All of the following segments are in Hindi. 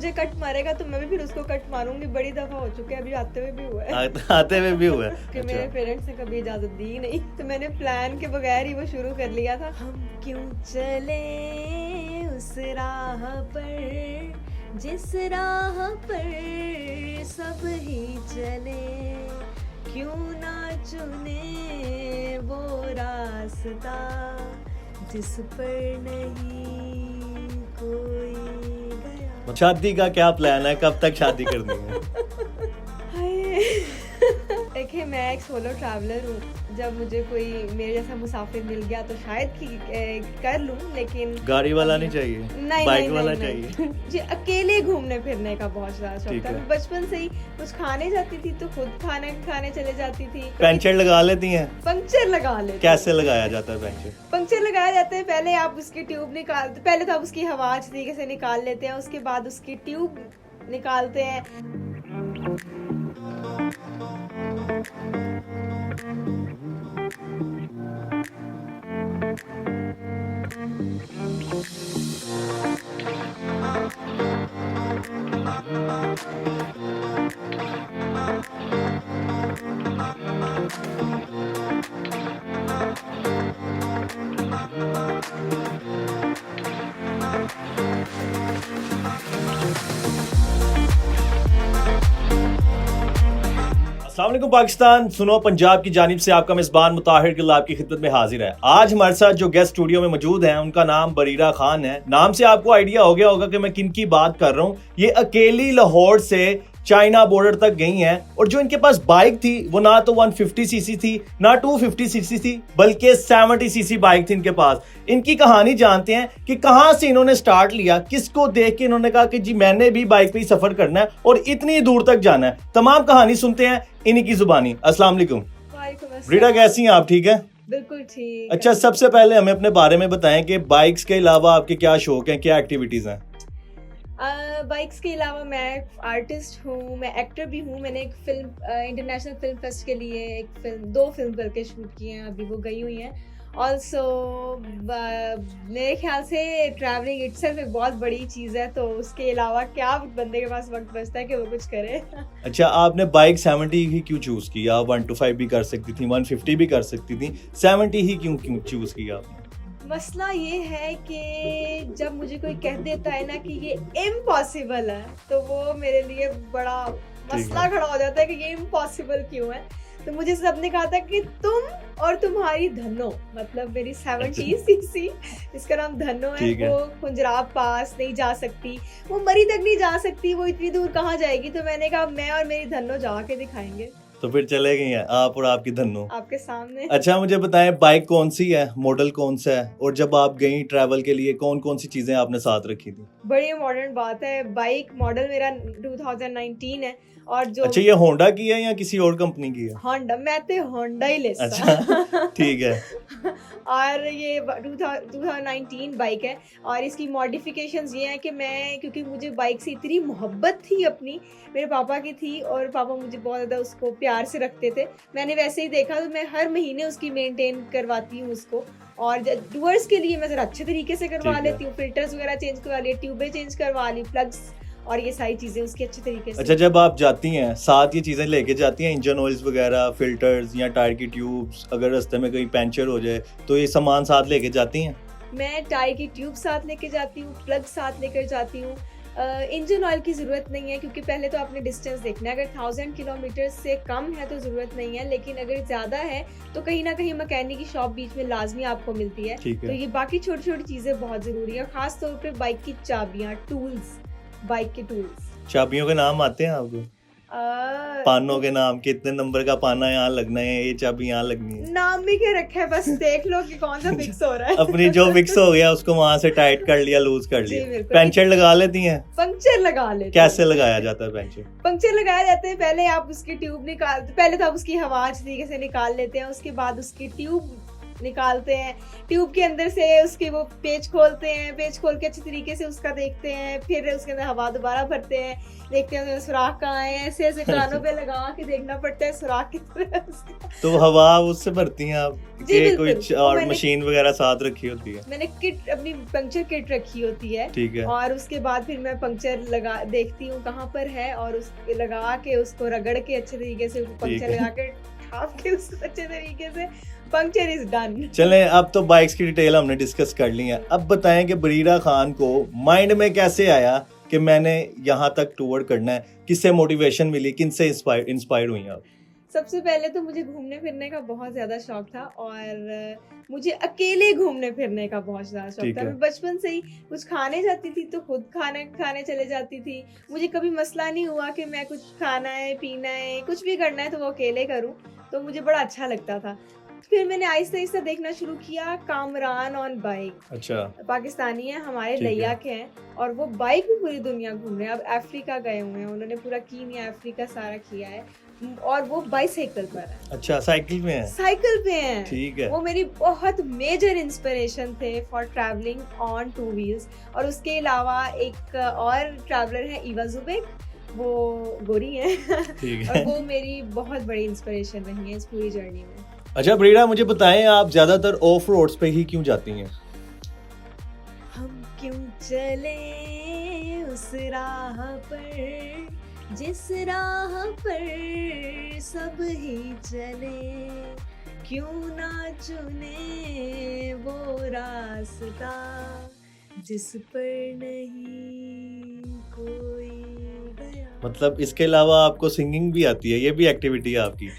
मुझे कट मारेगा तो मैं भी फिर उसको कट मारूंगी। बड़ी दफा हो चुका है, अभी आते हुए भी हुआ है। आते हुए भी हुआ है। कि मेरे पेरेंट्स ने कभी इजाजत दी नहीं, तो मैंने प्लान के बगैर ही वो शुरू कर लिया था। हम क्यों चले उस राह पर, जिस राह पर सब ही चले, क्यों ना चुने वो रास्ता जिस पर नहीं कोई गया। शादी का क्या प्लान है, कब तक शादी करनी है? देखिए, मैं एक सोलो ट्रैवलर हूँ। जब मुझे कोई मेरे जैसा मुसाफिर मिल गया तो शायद कर लूँ, लेकिन गाड़ी वाला नहीं चाहिए, नहीं, बाइक नहीं, वाला नहीं, चाहिए। जी, अकेले घूमने फिरने का बहुत ज्यादा शौक ठीक था। है। मैं बचपन से ही कुछ खाने जाती थी तो खुद खाने चले जाती थी। पंचर लगा लेती हैं? पंक्चर लगा लेते। कैसे लगाया जाता है पंचर? पंक्चर लगाया जाता है, पहले आप उसकी ट्यूब पहले तो आप उसकी हवा अच्छी तरीके से निकाल लेते हैं, उसके बाद उसकी ट्यूब निकालते हैं। अस्सलाम वालेकुम पाकिस्तान, सुनो पंजाब की जानिब से आपका मेज़बान मुताहिर गिल आपकी खिदमत में हाजिर है। आज हमारे साथ जो गेस्ट स्टूडियो में मौजूद हैं उनका नाम बरीरा खान है। नाम से आपको आइडिया हो गया होगा कि मैं किन की बात कर रहा हूँ। ये अकेली लाहौर से चाइना बॉर्डर तक गई हैं, और जो इनके पास बाइक थी वो ना तो 150 सीसी थी ना 250 सीसी थी, बल्कि 70 सीसी बाइक थी इनके पास। इनकी कहानी जानते हैं कि कहां से इन्होंने स्टार्ट लिया, किसको देख के इन्होंने कहा कि जी मैंने भी बाइक पे ही सफर करना है और इतनी दूर तक जाना है। तमाम कहानी सुनते हैं इन्हीं की जुबानी। अस्सलाम वालेकुम। बरीरा, कैसी हैं आप? ठीक है, बिल्कुल ठीक। अच्छा, सबसे पहले हमें अपने बारे में बताएं कि बाइक्स के अलावा आपके क्या शौक हैं, क्या एक्टिविटीज हैं? बाइक्स के अलावा मैं आर्टिस्ट हूँ, मैं एक्टर भी हूँ। मैंने एक फिल्म इंटरनेशनल फिल्म फेस्ट के लिए दो फिल्म करके शूट किए हैं, अभी वो गई हुई हैं। ऑल्सो मेरे ख्याल से ट्रैवलिंग इटसेल्फ एक बहुत बड़ी चीज़ है, तो उसके अलावा क्या बंदे के पास वक्त बचता है कि वो कुछ करे। अच्छा, आपने बाइक 70 ही क्यों चूज की? आप 125 भी कर सकती थी, 150 भी कर सकती थी, 70 ही क्यों चूज किया आपने? मसला ये है कि जब मुझे कोई कह देता है ना कि ये इम्पॉसिबल है, तो वो मेरे लिए बड़ा मसला खड़ा हो जाता है कि ये इम्पॉसिबल क्यों है। तो मुझे सबने कहा था कि तुम और तुम्हारी धनो, मतलब मेरी 70 सीसी जिसका नाम धनो है, वो खुंजराब पास नहीं जा सकती, वो मरी तक नहीं जा सकती, वो इतनी दूर कहाँ जाएगी। तो मैंने कहा मैं और मेरी धनो जाके दिखाएंगे। तो फिर चले गई हैं आप और आपकी धन्नो आपके सामने। अच्छा, मुझे बताएं बाइक कौन सी है, मॉडल कौन सा है, और जब आप गई ट्रैवल के लिए कौन कौन सी चीजें आपने साथ रखी थी? बड़ी मॉडर्न बात है। बाइक मॉडल मेरा 2019 है, और जो अच्छा, ये होंडा की है या किसी और कंपनी की है? होंडा, मैं तो होंडा ही ले। अच्छा, ठीक है। और ये 2019 बाइक है, और इसकी मॉडिफिकेशंस ये हैं कि मैं, क्योंकि मुझे बाइक से इतनी मोहब्बत थी अपनी, मेरे पापा की थी, और पापा मुझे बहुत ज़्यादा उसको प्यार से रखते थे। मैंने वैसे ही देखा, तो मैं हर महीने उसकी मेंटेन करवाती हूँ उसको, और टूर्स के लिए मैं ज़रा अच्छे तरीके से करवा लेती हूँ। फिल्टर्स वगैरह चेंज करवा लिए, ट्यूबें चेंज करवा ली, प्लग्स और ये सारी चीज़ें उसकी अच्छे तरीके से। अच्छा, जब आप जाती हैं साथ ये चीज़ें लेके जाती हैं, इंजन ऑयल्स वगैरह, फिल्टर्स या टायर की ट्यूब्स, अगर रास्ते में कहीं पंचर हो जाए तो ये सामान साथ लेके जाती हैं? मैं टायर की ट्यूब साथ लेके जाती हूँ, प्लग साथ लेकर जाती हूँ। इंजन ऑयल की ज़रूरत नहीं है, क्योंकि पहले तो आपने डिस्टेंस देखना है। अगर 1000 किलोमीटर से कम है तो ज़रूरत नहीं है, लेकिन अगर ज़्यादा है तो कहीं ना कहीं मैकेनिक की शॉप बीच में लाजमी आपको मिलती है। तो ये बाकी छोटी छोटी चीज़ें बहुत ज़रूरी है, ख़ास तौर पर बाइक की चाबियाँ, टूल्स, बाइक के टूल्स। चाबियों के नाम आते हैं आपको? पानों के नाम, कितने नंबर का पाना यहाँ लगना है, ये चाबी यहाँ लगनी है? नाम भी क्या रखा है, बस देख लो कि कौन सा फिक्स हो रहा है। अपनी जो फिक्स हो गया उसको वहां से टाइट कर लिया, लूज कर लिया। पंचर लगा लेती हैं? पंक्चर लगा लेते। कैसे लगाया जाता है पंचर? पंक्चर लगाया जाता है, पहले आप उसकी ट्यूब पहले तो आप उसकी हवा अच्छी तरीके से निकाल लेते हैं, उसके बाद उसकी ट्यूब निकालते हैं, ट्यूब के अंदर से उसके वो पेच खोलते हैं, पेच खोल के अच्छी तरीके से उसका देखते हैं, फिर उसके अंदर हवा दोबारा भरते हैं, देखते हैं सुराख कहाँ है, ऐसे ऐसे कानों पे लगा के देखना पड़ता है सुराख की तरह उसका। तो हवा उससे भरती हैं आप जी, कि बिल्कुल। कोई और मशीन वगैरह साथ रखी होती है? मैंने किट अपनी पंक्चर किट रखी होती है, ठीक है। और उसके बाद फिर मैं पंक्चर लगा देखती हूँ कहाँ पर है, और उस लगा के उसको रगड़ के अच्छे तरीके से पंक्चर है। लगा के ठाप के उसको अच्छे तरीके से पंक्चर इज डन। चलें, अब तो बाइक्स की डिटेल हमने डिस्कस कर ली है। अब बताएं कि बरीरा खान को माइंड में कैसे आया कि मैंने यहाँ तक टूर करना है? किससे मोटिवेशन मिली, किनसे इंस्पायर हुई आप? सबसे पहले तो मुझे घूमने फिरने का बहुत ज्यादा शौक था, और मुझे अकेले घूमने फिरने का बहुत ज्यादा शौक ठीक था। है। मैं बचपन से ही कुछ खाने जाती थी तो खुद खाने चले जाती थी। मुझे कभी मसला नहीं हुआ कि मैं कुछ खाना है, पीना है, कुछ भी करना है तो वो अकेले करूं, तो मुझे बड़ा अच्छा लगता था। फिर मैंने आहिस्ता आहिस्ता देखना शुरू किया कामरान ऑन बाइक। अच्छा, पाकिस्तानी है, हमारे ठीक है। लैया के हैं, और वो बाइक भी पूरी दुनिया घूम रहे हैं। अब अफ्रीका गए हुए हैं, उन्होंने पूरा कीनिया अफ्रीका सारा किया है, और वो बाइसाइकिल पर है, अच्छा, साइकिल में है? साइकिल पे हैं। ठीक है। वो मेरी बहुत मेजर इंस्पिरेशन थे फॉर ट्रैवलिंग ऑन 2 व्हील्स। और उसके अलावा एक और ट्रैवलर है ईवा जुबेक, वो गोरी है ठीक और है। वो मेरी बहुत बड़ी इंस्पिरेशन रही है इस पूरी जर्नी में। अच्छा बरीरा, मुझे बताएं आप ज्यादातर ऑफ रोड्स पे ही क्यों जाती हैं? हम क्यों चले उस राह पर, जिस राह पर सब ही चले, क्यों ना चुने वो रास्ता जिस पर नहीं कोई गया। मतलब इसके अलावा आपको सिंगिंग भी आती है, ये भी एक्टिविटी है आपकी?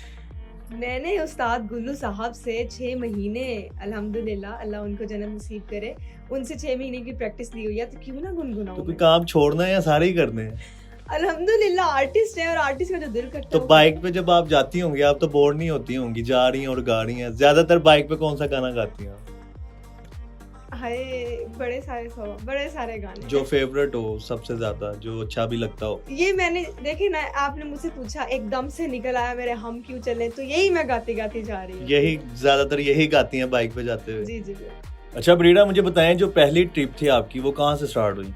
मैंने उस्ताद गुल्लू साहब से 6 महीने, अल्हम्दुलिल्लाह, अल्लाह उनको जन्नत नसीब करे, उनसे 6 महीने की प्रैक्टिस ली हुई है, तो क्यों ना गुनगुनाऊं तो कोई मैं। काम छोड़ना है या सारे ही करने हैं? अल्हम्दुलिल्लाह आर्टिस्ट है, और आर्टिस्ट का जो दिल करता तो है वो बाइक पे जब आप जाती होंगी आप तो बोर नहीं होती होंगी, जा रही हैं और गा रही हैं। ज्यादातर बाइक पे कौन सा गाना गाती हैं आप? हाय, बड़े सारे गाने जो फेवरेट हो सबसे ज्यादा, जो अच्छा भी लगता हो? ये मैंने देखे ना, आपने मुझसे पूछा एकदम से निकल आया मेरे हम क्यों चले, तो यही मैं गाती गाती जा रही हूँ। यही ज्यादातर यही गाती हैं बाइक पे जाते हुए? जी जी जी। अच्छा बरीरा, मुझे बताएं जो पहली ट्रिप थी आपकी वो कहाँ से स्टार्ट हुई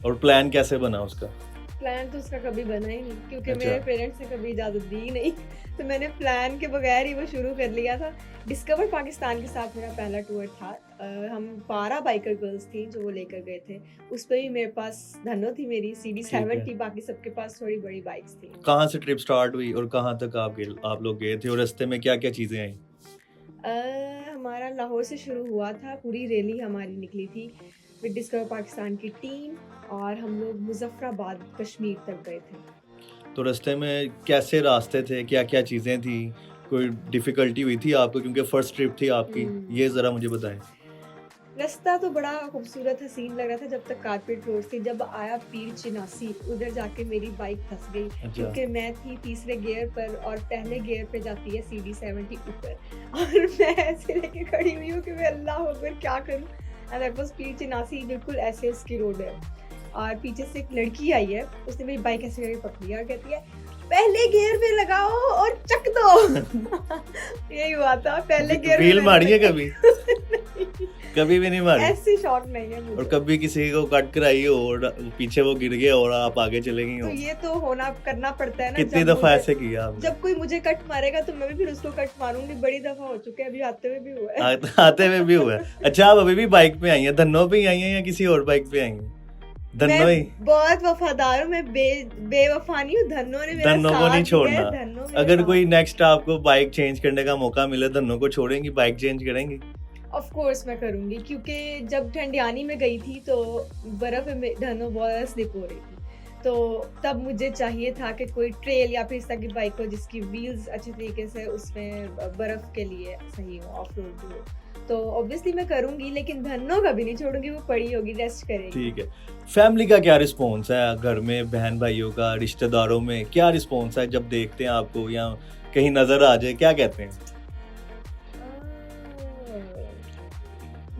और प्लान कैसे बना उसका? प्लान तो उसका कभी बना ही नहीं, क्योंकि अच्छा। मेरे पेरेंट्स ने कभी इजाजत दी ही नहीं, तो मैंने प्लान के बगैर ही वो शुरू कर लिया था। डिस्कवर पाकिस्तान के साथ मेरा पहला टूर था। हम 12 बाइकर गर्ल्स थी जो वो लेकर गए थे। उस पर भी मेरे पास धनो थी, मेरी CD7 ठीक है। थी, बाकी सबके पास थोड़ी बड़ी बाइक्स थी। कहाँ से ट्रिप स्टार्ट हुई और कहाँ तक आप लोग गए थे और रास्ते में क्या क्या चीजें आई? हमारा लाहौर से शुरू हुआ था, पूरी रैली हमारी निकली थी विद डिस्कवर पाकिस्तान की टीम, और हम लोग मुजफ्फराबाद कश्मीर तक गए थे। तो रास्ते में कैसे रास्ते थे, क्या क्या चीजें थी, कोई डिफिकल्टी हुई थी आपको क्योंकि फर्स्ट ट्रिप थी आपकी? ये जरा मुझे बताएं। रास्ता तो बड़ा खूबसूरत हसीन लग रहा था जब तक कारपेट रोड थी। जब आया पीर चिनासी, उधर जाके मेरी बाइक फंस गई, क्योंकि मैं थी तीसरे गियर पर और पहले गियर पे जाती है CD70 ऊपर, और मैं ऐसे लेके खड़ी हुई हूँ कि मैं अल्लाह अकबर क्या करूँ। एंड दैट वाज पीर चिनासी, बिल्कुल ऐसे उसकी रोड है, और पीछे से एक लड़की आई है, उसने मेरी बाइक ऐसे करके पकड़ी और कहती है पहले गियर पे लगाओ और चक दो। यही हुआ था, पहले गियर पे व्हील मारी है कभी? नहीं, कभी भी नहीं मारी? ऐसी शौक नहीं है मुझे। और कभी किसी को कट कराई हो और पीछे वो गिर गया और आप आगे चले गई तो हो? ये तो करना पड़ता है ना। कितनी जब दफा मुझे- ऐसे किया आपने? जब कोई मुझे कट मारेगा तो मैं भी फिर उसको कट मारूंगी। बड़ी दफा हो चुका है, अभी आते हुए भी हुआ है। आते हुए भी हुआ है? अच्छा, आप अभी भी बाइक पे आई हैं? धन्नो पे ही आई हैं या किसी और बाइक पे आई हैं? धन्नो ही? मैं बहुत वफादार हूँ, मैं बेवफा नहीं हूँ। धन्नो ने मेरा धन्नो को साथ नहीं दिया छोड़ना। है, धन्नो मेरे अगर साथ। कोई नेक्स्ट आपको बाइक चेंज करने का मौका मिले, धन्नो को छोड़ेंगी, बाइक चेंज करेंगी? ऑफ कोर्स मैं करूंगी, क्योंकि जब ठंडियानी में गई थी तो बर्फ में धनो बहुत स्लिप हो रही थी, तो तब मुझे चाहिए था कि कोई ट्रेल या फिर इस तरह की बाइक हो जिसकी व्हील्स अच्छे तरीके से उसमें बर्फ के लिए सही हो, ऑफ रोड भी हो। तो ऑब्वियसली मैं करूंगी, लेकिन धनो कभी नहीं छोड़ूंगी, वो पड़ी होगी, रेस्ट करेगी। ठीक है। फैमिली का क्या रिस्पॉन्स है घर में, बहन भाइयों का, रिश्तेदारों में क्या रिस्पॉन्स है जब देखते हैं आपको या कहीं नजर आ जाए, क्या कहते हैं?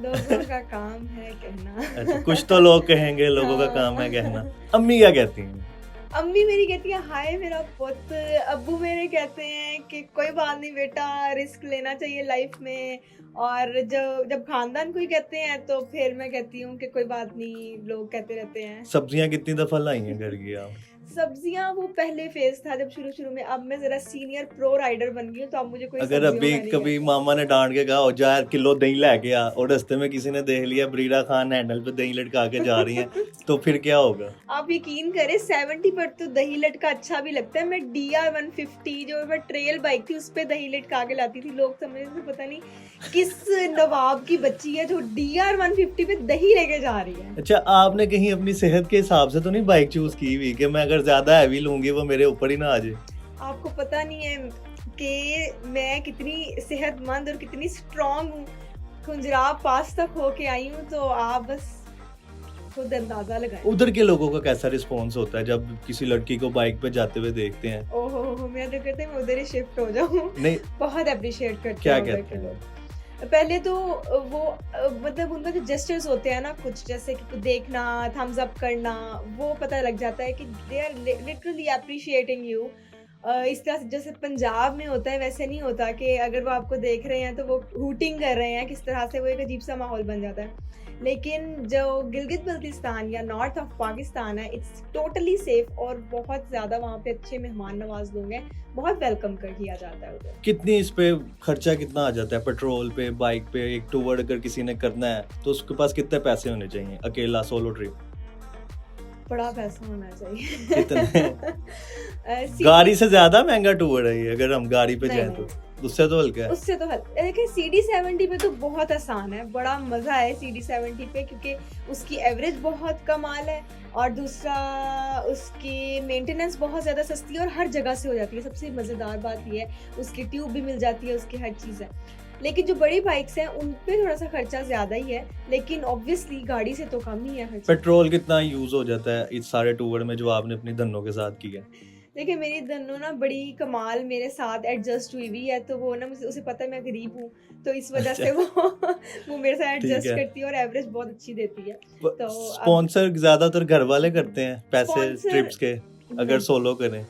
लोगों का काम है कहना। अच्छा, कुछ तो लोग कहेंगे लोगों का काम है कहना। अम्मी क्या कहती हैं? अम्मी मेरी कहती है हाय मेरा पुत, अब्बू मेरे कहते हैं कि कोई बात नहीं बेटा, रिस्क लेना चाहिए लाइफ में। और जब जब खानदान कोई कहते हैं तो फिर मैं कहती हूँ कि कोई बात नहीं, लोग कहते रहते हैं। सब्जियां कितनी दफा लाई हैं घर की आप? सब्जियां वो पहले फेज था जब शुरू में, अब मैं जरा सीनियर प्रो राइडर बन गई हूँ तो अब मुझे कोई अगर सब्जियों अभी का नहीं कभी कहता। मामा ने डांट के कहा हो जा यार किलो दही लेके आ, और रास्ते में किसी ने देख लिया बरीरा खान हैंडल पे दही लटका के जा रही हैं, तो फिर क्या होगा? आप यकीन करें 70 पर तो दही लटका अच्छा भी लगता है। मैं DR 150 जो मैं ट्रेल बाइक थी उस पे दही लटका के लाती थी। लोग समझ रहे थे पता नहीं किस नवाब की बच्ची है जो DR 150 पे दही लेके जा रही है। अच्छा, आपने कहीं अपनी सेहत के हिसाब से तो नहीं बाइक चूज की हुई कि मैं अगर ज्यादा हैवी लूंगी वो मेरे ऊपर ही ना आ जाए? आपको पता नहीं है कि मैं कितनी सेहतमंद और कितनी स्ट्रांग हूँ। खुंजराब पास तक होके आई हूँ, तो आप बस खुद अंदाजा लगाएं। उधर के लोगों का कैसा रिस्पॉन्स होता है जब किसी लड़की को बाइक पे जाते हुए देखते हैं? ओहो, मैं तो कहते हैं मैं उधर ही शिफ्ट हो जाऊँ। नहीं, बहुत अप्रिशिएट करते क्या हैं उधर कहते के हैं? लोग। पहले तो वो मतलब उनका जो जेस्चर्स होते हैं ना, कुछ जैसे कि देखना, थम्स अप करना, वो पता लग जाता है कि they are literally appreciating you. इस तरह से जैसे पंजाब में होता है वैसे नहीं होता कि अगर वो आपको देख रहे हैं तो वो हूटिंग कर रहे हैं, किस तरह से वो एक अजीब सा माहौल बन जाता है। लेकिन जो गिलगित बल्तिस्तान या नॉर्थ ऑफ पाकिस्तान है, इट्स टोटली सेफ और बहुत ज़्यादा वहाँ पे अच्छे मेहमान नवाज लोग हैं, बहुत वेलकम कर किया जाता है उधर। कितनी इस पे खर्चा कितना आ जाता है पेट्रोल पे, बाइक पे? एक टूर अगर किसी ने करना है तो उसके पास कितने पैसे होने चाहिए अकेला सोलो ट्रिप? बड़ा पैसा होना चाहिए। कितने? गाड़ी से ज्यादा महंगा टूर है ये, अगर हम गाड़ी पे जाएं तो उससे तो हल्का है। उससे तो हल्का। देखिए CD70 पे तो बहुत आसान है, बड़ा मजा है CD70 पे, क्योंकि उसकी एवरेज बहुत कमाल है और दूसरा उसकी मेंटेनेंस बहुत ज़्यादा सस्ती है और हर जगह से हो जाती है। सबसे मज़ेदार बात ये है उसकी ट्यूब भी मिल जाती है, उसकी हर चीज़ है। लेकिन जो बड़ी बाइक्स हैं उन पे थोड़ा सा खर्चा ज़्यादा ही है, लेकिन ऑब्वियसली गाड़ी से तो कम ही है खर्चा। पेट्रोल कितना यूज हो जाता है इस सारे टूर में जो आपने अपनी धनों के साथ किया? देखिए मेरी धनो ना बड़ी कमाल मेरे साथ एडजस्ट हुई हुई है, तो वो ना मुझे उसे पता है मैं गरीब हूँ, तो इस वजह से वो मेरे साथ एडजस्ट करती है और एवरेज बहुत अच्छी देती है। तो स्पॉन्सर ज्यादातर घर वाले करते हैं पैसे Sponsor- ट्रिप्स के, अगर सोलो करें,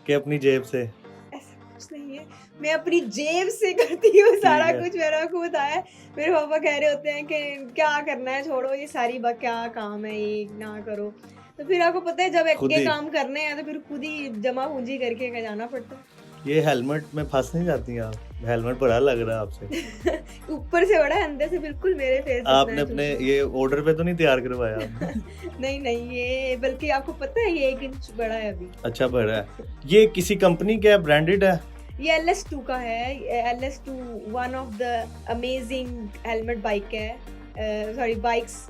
कि अपनी जेब से? ऐसा कुछ नहीं है, मैं अपनी जेब से करती हूँ सारा है। कुछ। मेरा को बताया, मेरे पापा कह रहे होते हैं कि क्या करना है, छोड़ो ये सारी क्या काम है, ये ना करो। तो फिर आपको पता है जब खुद ये ही। काम करने हैं तो फिर खुद ही जमा पूंजी करके जाना पड़ता है। ये हेलमेट में फंस नहीं जाती आप? हेलमेट बड़ा लग रहा है आपसे। ऊपर से बड़ा है, अंदर से बिल्कुल मेरे फेस आपने अपने ये ऑर्डर पे तो नहीं तैयार करवाया आपने? नहीं, ये बल्कि आपको पता है ये 1 इंच बड़ा है अभी। अच्छा, बड़ा है। ये किसी कंपनी का ब्रांडेड है? ये LS2 का है। LS2 one of the amazing helmet bike है। Sorry, bikes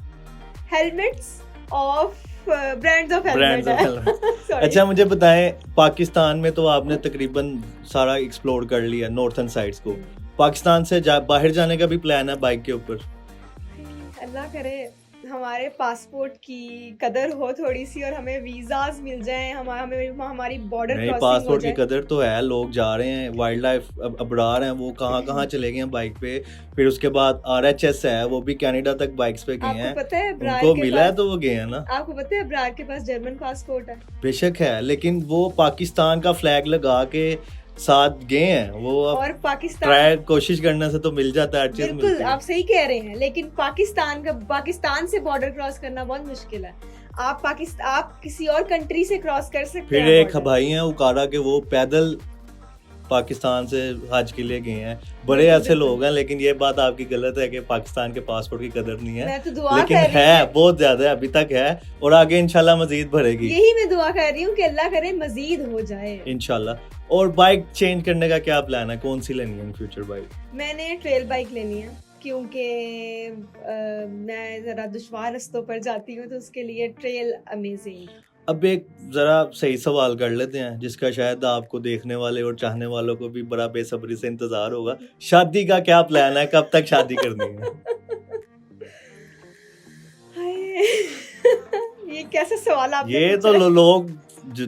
helmets of brands of helmet है। Sorry. अच्छा, मुझे बताएं, पाकिस्तान में तो आपने तकरीबन सारा एक्सप्लोर कर लिया, नॉर्थन साइड्स को। पाकिस्तान से बाहर जाने का भी प्लान है बाइक के ऊपर? अल्लाह करे हमारे पासपोर्ट की कदर हो थोड़ी सी और हमें वीजाज मिल जाएं, हमारी बॉर्डर क्रॉसिंग हो पासपोर्ट की जाए। कदर तो है, लोग जा रहे हैं, वाइल्ड लाइफ अब्रार हैं, वो कहाँ कहाँ चले गए हैं बाइक पे। फिर उसके बाद RHS है, वो भी कनाडा तक बाइक्स पे गए हैं। आपको पता है अब्रार उनको के मिला है पास, तो वो गए हैं ना। आपको पता है अब्रार के पास जर्मन पासपोर्ट है। बेशक है, लेकिन वो पाकिस्तान का फ्लैग लगा के साथ गए हैं वो। और पाकिस्तान ट्राई कोशिश करने से तो मिल जाता है, हर चीज बिल्कुल मिलती है। आप सही कह रहे हैं, लेकिन पाकिस्तान से बॉर्डर क्रॉस करना बहुत मुश्किल है। आप किसी और कंट्री से क्रॉस कर सकते फिर हैं एक border। भाई हैं उकारा के, वो पैदल पाकिस्तान से हज के लिए गए हैं। बड़े बिल्कुल, ऐसे बिल्कुल। लोग हैं, लेकिन ये बात आपकी गलत है कि पाकिस्तान के पासपोर्ट की कदर नहीं है। मैं तो दुआ लेकिन कर रही है, हूँ, बहुत ज्यादा है, अभी तक है और आगे इंशाल्लाह मजीद भरेगी यही मैं दुआ कर रही हूँ कि अल्लाह करे मजीद हो जाए इंशाल्लाह। और बाइक चेंज करने का क्या प्लान है? कौन सी लेनी है इन फ्यूचर बाइक? मैंने ट्रेल बाइक लेनी है, क्योंकि मैं जरा दुश्वार रास्तों पर जाती हूँ, तो उसके लिए ट्रेल अमेजिंग। अब एक जरा सही सवाल कर लेते हैं जिसका शायद आपको देखने वाले और चाहने वालों को भी बड़ा बेसब्री से इंतजार होगा। शादी का क्या प्लान है? कब तक शादी करनी है? ये कैसे सवाल आपने ये पूछा? तो लोग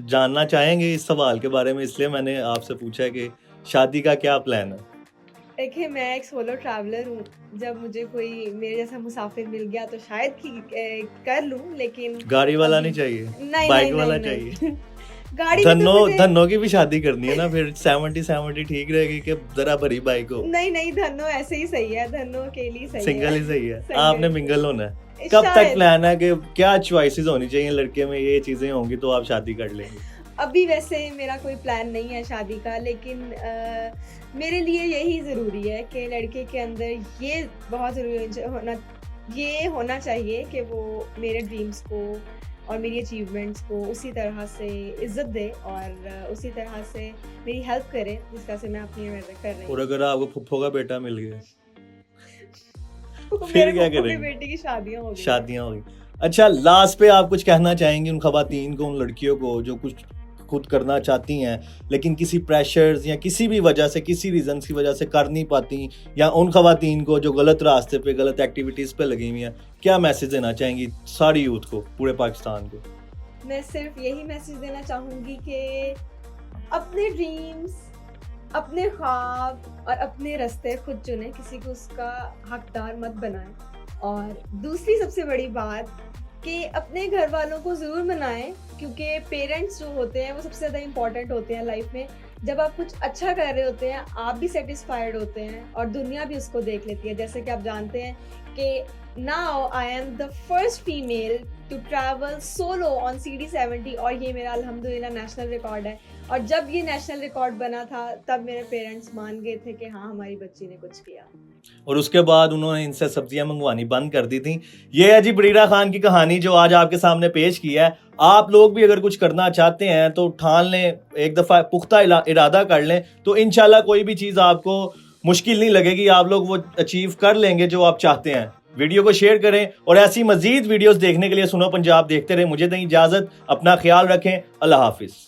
जानना चाहेंगे इस सवाल के बारे में, इसलिए मैंने आपसे पूछा है कि शादी का क्या प्लान है। देखिए, मैं एक सोलो ट्रैवलर हूँ। जब मुझे कोई मेरे जैसा मुसाफिर मिल गया तो शायद कर लूँ, लेकिन गाड़ी वाला अभी नहीं चाहिए, नहीं बाइक नहीं वाला नहीं चाहिए। नहीं गाड़ी में तो धन्नो मुझे धन्नो की भी शादी करनी है ना, फिर 70 ठीक रहेगी कि जरा भरी बाइक हो। नहीं नहीं, धन्नो ऐसे ही सही है, धन्नो अकेली सही है, सिंगल ही सही है। सिंगल आपने ही। मिंगल होना है। कब तक शायद। प्लान है कि क्या चॉइसेस होनी चाहिए लड़के में, ये चीजें होंगी तो आप शादी कर लेंगे? अभी वैसे मेरा कोई प्लान नहीं है शादी का, लेकिन मेरे लिए यही ज़रूरी है कि लड़के के अंदर ये बहुत ज़रूरी ये होना चाहिए कि वो मेरे ड्रीम्स को और मेरी अचीवमेंट्स को उसी तरह से इज्जत दे और उसी तरह से मेरी हेल्प करे जिस तरह से मैं अपनी कर रही और हूँ। अगर आपको फुफ्फो का बेटा मिल गया, मेरे क्या फूफो के करेंगे? बेटे की शादियां हो गई हैं। शादियां होगी। अच्छा, लास्ट पे आप कुछ कहना चाहेंगे उन खवातीन को, उन लड़कियों को जो कुछ खुद करना चाहती हैं लेकिन किसी प्रेशर्स या किसी भी वजह से, किसी रीजन की वजह से कर नहीं पाती, या उन खवातीन को जो गलत रास्ते पे, गलत एक्टिविटीज पे लगी हुई हैं, क्या मैसेज देना चाहेंगी सारी यूथ को, पूरे पाकिस्तान को? मैं सिर्फ यही मैसेज देना चाहूँगी कि अपने ड्रीम्स, अपने ख्वाब और अपने रास्ते खुद चुनें, किसी को उसका हकदार मत बनाएं। और दूसरी सबसे बड़ी बात कि अपने घर वालों को ज़रूर मनाएं, क्योंकि पेरेंट्स जो होते हैं वो सबसे ज़्यादा इम्पॉर्टेंट होते हैं लाइफ में। जब आप कुछ अच्छा कर रहे होते हैं, आप भी सेटिस्फाइड होते हैं और दुनिया भी उसको देख लेती है। जैसे कि आप जानते हैं कि now I am the first female to travel solo on CD70 और ये मेरा अल्हम्दुलिल्लाह नेशनल रिकॉर्ड है। और जब ये नेशनल रिकॉर्ड बना था तब मेरे पेरेंट्स मान गए थे कि हाँ, हमारी बच्ची ने कुछ किया। और उसके बाद उन्होंने इनसे सब्जियां मंगवानी बंद कर दी थी। ये है जी बरीरा खान की कहानी जो आज आपके सामने पेश की है। आप लोग भी अगर कुछ करना चाहते हैं तो ठान लें, एक दफ़ा पुख्ता इरादा कर लें, तो इंशाल्लाह कोई भी चीज़ आपको मुश्किल नहीं लगेगी, आप लोग वो अचीव कर लेंगे जो आप चाहते हैं। वीडियो को शेयर करें और ऐसी मजीद वीडियोस देखने के लिए सुनो पंजाब देखते रहें। मुझे दें इजाज़त, अपना ख्याल रखें, अल्लाह हाफिज़।